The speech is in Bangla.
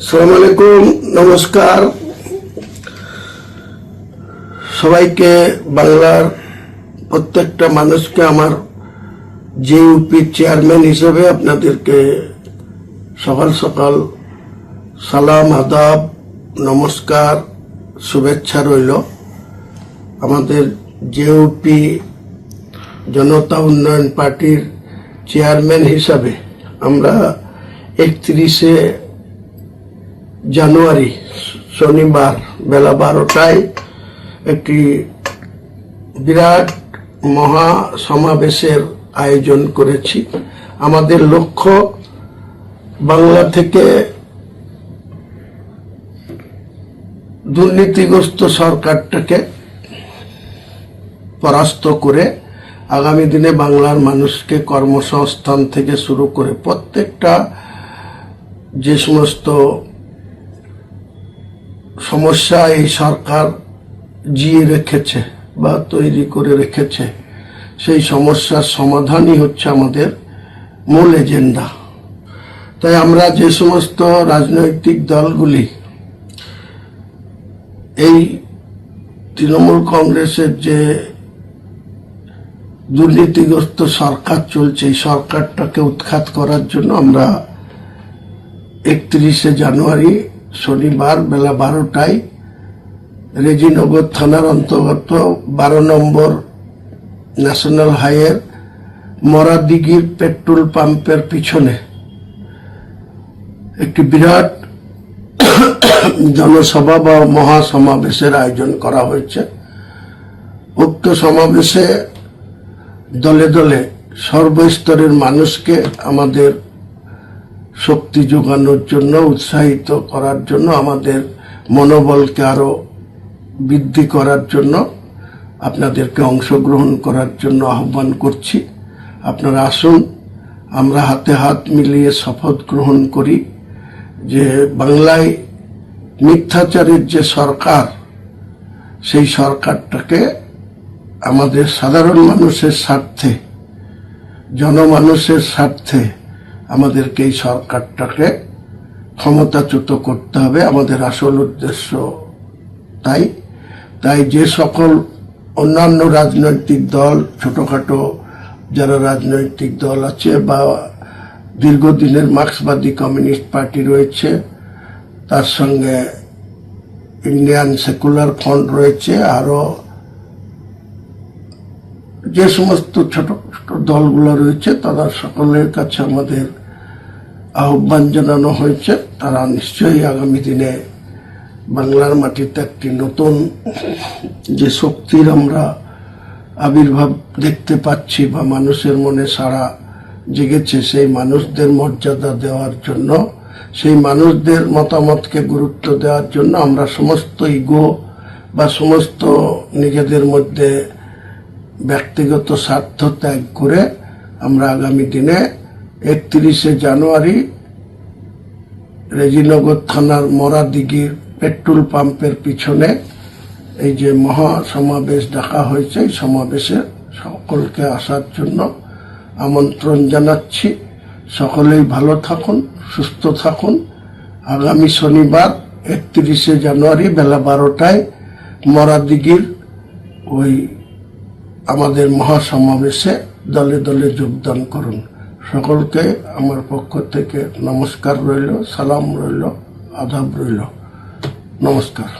আসসালামু আলাইকুম, নমস্কার সবাইকে। বাংলার প্রত্যেকটা মানুষকে আমার জেইউপি চেয়ারম্যান হিসেবে আপনাদেরকে সকাল সকাল সালাম, আদাব, নমস্কার, শুভেচ্ছা রইল। আমাদের জেইউপি জনতা উন্নয়ন পার্টির চেয়ারম্যান হিসাবে আমরা 31শে জানুয়ারি শনিবার বেলা 12টায় একটি বিরাট মহা সমাবেশের আয়োজন করেছি। আমাদের লক্ষ্য বাংলা থেকে দুর্নীতিগ্রস্ত সরকারটাকে পরাস্ত করে আগামী দিনে বাংলার মানুষকে কর্মসংস্থান থেকে শুরু করে প্রত্যেকটা যে সমস্ত সমস্যা এই সরকার জিয়ে রেখেছে বা তৈরি করে রেখেছে, সেই সমস্যার সমাধানই হচ্ছে আমাদের মূল এজেন্ডা। তাই আমরা যে সমস্ত রাজনৈতিক দলগুলি এই তৃণমূল কংগ্রেসের যে দুর্নীতিগ্রস্ত সরকার চলছে, এই সরকারটাকে উৎখাত করার জন্য আমরা 31শে জানুয়ারি শনিবার বেলা 12টায় রেজিনগর থানার অন্তর্গত 12 নম্বর ন্যাশনাল হাইওয়ের মরাদিঘির পেট্রোল পাম্পের পিছনে একটি বিরাট জনসভা বা মহাসমাবেশের আয়োজন করা হয়েছে। উক্ত সমাবেশে দলে দলে সর্বস্তরের মানুষকে আমাদের শক্তি যোগানোর জন্য, উৎসাহিত করার জন্য, আমাদের মনোবলকে আরো বৃদ্ধি করার জন্য আপনাদেরকে অংশগ্রহণ করার জন্য আহ্বান করছি। আপনারা আসুন, আমরা হাতে হাত মিলিয়ে শপথ গ্রহণ করি যে বাংলায় মিথ্যাচারের যে সরকার, সেই সরকারটাকে আমাদের সাধারণ মানুষের স্বার্থে, জনমানুষের স্বার্থে আমাদেরকে এই সরকারটাকে ক্ষমতাচ্যুত করতে হবে, আমাদের আসল উদ্দেশ্য। তাই যে সকল অন্যান্য রাজনৈতিক দল, ছোটখাটো যারা রাজনৈতিক দল আছে বা দীর্ঘদিনের মার্ক্সবাদী কমিউনিস্ট পার্টি রয়েছে, তার সঙ্গে ইন্ডিয়ান সেকুলার ফ্রন্ট রয়েছে, আরো যে সমস্ত ছোট ছোট দলগুলো রয়েছে, তারা সকলের কাছে আমাদের আহ্বান জানানো হয়েছে। তারা নিশ্চয়ই আগামী দিনে বাংলার মাটিতে একটি নতুন যে শক্তির আমরা আবির্ভাব দেখতে পাচ্ছি বা মানুষের মনে সাড়া জেগেছে, সেই মানুষদের মর্যাদা দেওয়ার জন্য, সেই মানুষদের মতামতকে গুরুত্ব দেওয়ার জন্য আমরা সমস্ত ইগো বা সমস্ত নিজেদের মধ্যে ব্যক্তিগত স্বার্থ ত্যাগ করে আমরা আগামী দিনে 31শে জানুয়ারি রেজিনগর থানার মরাদিঘির পেট্রোল পাম্পের পিছনে এই যে মহা সমাবেশ ডাকা হয়েছে, এই সমাবেশে সকলকে আসার জন্য আমন্ত্রণ জানাচ্ছি। সকলেই ভালো থাকুন, সুস্থ থাকুন। আগামী শনিবার 31শে জানুয়ারি বেলা 12টায় মরাদিঘির ওই আমাদের মহাসমাবেশে দলে দলে যোগদান করুন। সকলকে আমার পক্ষ থেকে নমস্কার রইল, সালাম রইল, আদাব রইল। নমস্কার।